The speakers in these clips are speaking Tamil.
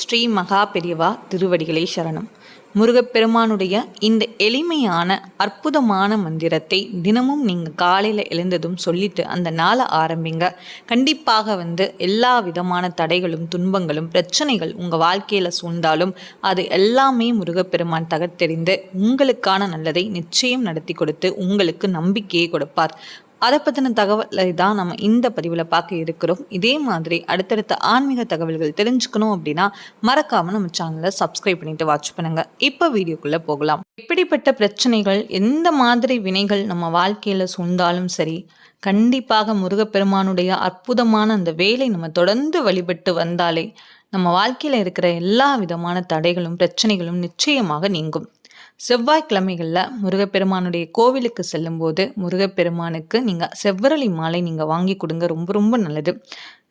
ஸ்ரீ மகா பெரியவா திருவடிகளே சரணம். முருகப்பெருமானுடைய இந்த எளிமையான அற்புதமான மந்திரத்தை தினமும் நீங்கள் காலையில் எழுந்ததும் சொல்லிட்டு அந்த நாளை ஆரம்பிங்க. கண்டிப்பாக எல்லா விதமான தடைகளும் துன்பங்களும் பிரச்சனைகள் உங்கள் வாழ்க்கையில் சூழ்ந்தாலும் அது எல்லாமே முருகப்பெருமான் தகர்த்தெறிந்து உங்களுக்கான நல்லதை நிச்சயம் நடத்தி கொடுத்து உங்களுக்கு நம்பிக்கையை கொடுப்பார். அதை பற்றின தகவலை தான் நம்ம இந்த பதிவில் பார்க்க இருக்கிறோம். இதே மாதிரி அடுத்தடுத்த ஆன்மீக தகவல்கள் தெரிஞ்சுக்கணும் அப்படின்னா மறக்காமல் நம்ம சேனலை சப்ஸ்கிரைப் பண்ணிட்டு வாட்ச் பண்ணுங்கள். இப்போ வீடியோக்குள்ளே போகலாம். எப்படிப்பட்ட பிரச்சனைகள் எந்த மாதிரி வினைகள் நம்ம வாழ்க்கையில் சூழ்ந்தாலும் சரி, கண்டிப்பாக முருகப்பெருமானுடைய அற்புதமான அந்த வேலை நம்ம தொடர்ந்து வழிபட்டு வந்தாலே நம்ம வாழ்க்கையில் இருக்கிற எல்லா விதமான தடைகளும் பிரச்சனைகளும் நிச்சயமாக நீங்கும். செவ்வாய்க்கிழமைகளில் முருகப்பெருமானுடைய கோவிலுக்கு செல்லும்போது முருகப்பெருமானுக்கு நீங்கள் செவ்வரளி மாலை நீங்கள் வாங்கி கொடுங்க. ரொம்ப ரொம்ப நல்லது.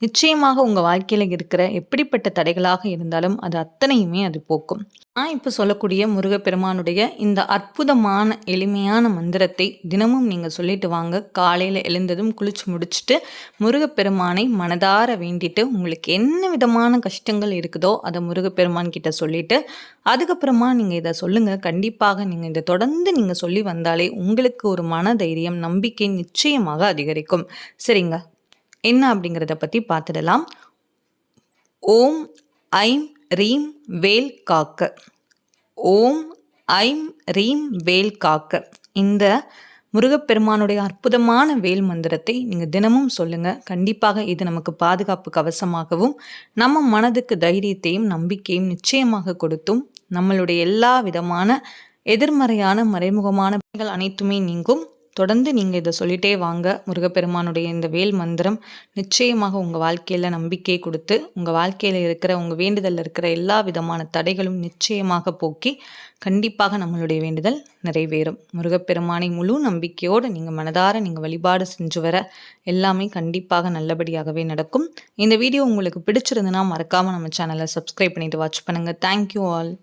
நிச்சயமாக உங்கள் வாழ்க்கையில் இருக்கிற எப்படிப்பட்ட தடைகளாக இருந்தாலும் அது அத்தனையுமே அது போக்கும். நான் இப்போ சொல்லக்கூடிய முருகப்பெருமானுடைய இந்த அற்புதமான எளிமையான மந்திரத்தை தினமும் நீங்கள் சொல்லிட்டு வாங்க. காலையில் எழுந்ததும் குளிச்சு முடிச்சுட்டு முருகப்பெருமானை மனதார வேண்டிட்டு உங்களுக்கு என்ன விதமான கஷ்டங்கள் இருக்குதோ அதை முருகப்பெருமான் கிட்ட சொல்லிட்டு அதுக்கப்புறமா நீங்கள் இதை சொல்லுங்கள். கண்டிப்பாக நீங்கள் இதை தொடர்ந்து நீங்கள் சொல்லி வந்தாலே உங்களுக்கு ஒரு மன தைரியம் நம்பிக்கை நிச்சயமாக அதிகரிக்கும். சரிங்க, என்ன அப்படிங்கிறத பற்றி பார்த்துடலாம். ஓம் ஐம் ரீம் வேல் காக்க. ஓம் ஐம் ரீம் வேல் காக்க. இந்த முருகப்பெருமானுடைய அற்புதமான வேல் மந்திரத்தை நீங்கள் தினமும் சொல்லுங்கள். கண்டிப்பாக இது நமக்கு பாதுகாப்பு கவசமாகவும் நம்ம மனதுக்கு தைரியத்தையும் நம்பிக்கையும் நிச்சயமாக கொடுத்தும் நம்மளுடைய எல்லா விதமான எதிர்மறையான மறைமுகமான அனைத்துமே நீங்கும். தொடர்ந்து நீங்கள் இதை சொல்லிட்டே வாங்க. முருகப்பெருமானுடைய இந்த வேல் மந்திரம் நிச்சயமாக உங்கள் வாழ்க்கையில் நம்பிக்கை கொடுத்து உங்கள் வாழ்க்கையில் இருக்கிற உங்கள் வேண்டுதலில் இருக்கிற எல்லா விதமான தடைகளும் நிச்சயமாக போக்கி கண்டிப்பாக நம்மளுடைய வேண்டுதல் நிறைவேறும். முருகப்பெருமானை முழு நம்பிக்கையோடு நீங்கள் மனதார நீங்கள் வழிபாடு செஞ்சு வர எல்லாமே கண்டிப்பாக நல்லபடியாகவே நடக்கும். இந்த வீடியோ உங்களுக்கு பிடிச்சிருந்துன்னா மறக்காமல் நம்ம சேனலை சப்ஸ்கிரைப் பண்ணிட்டு வாட்ச் பண்ணுங்கள். Thank you all.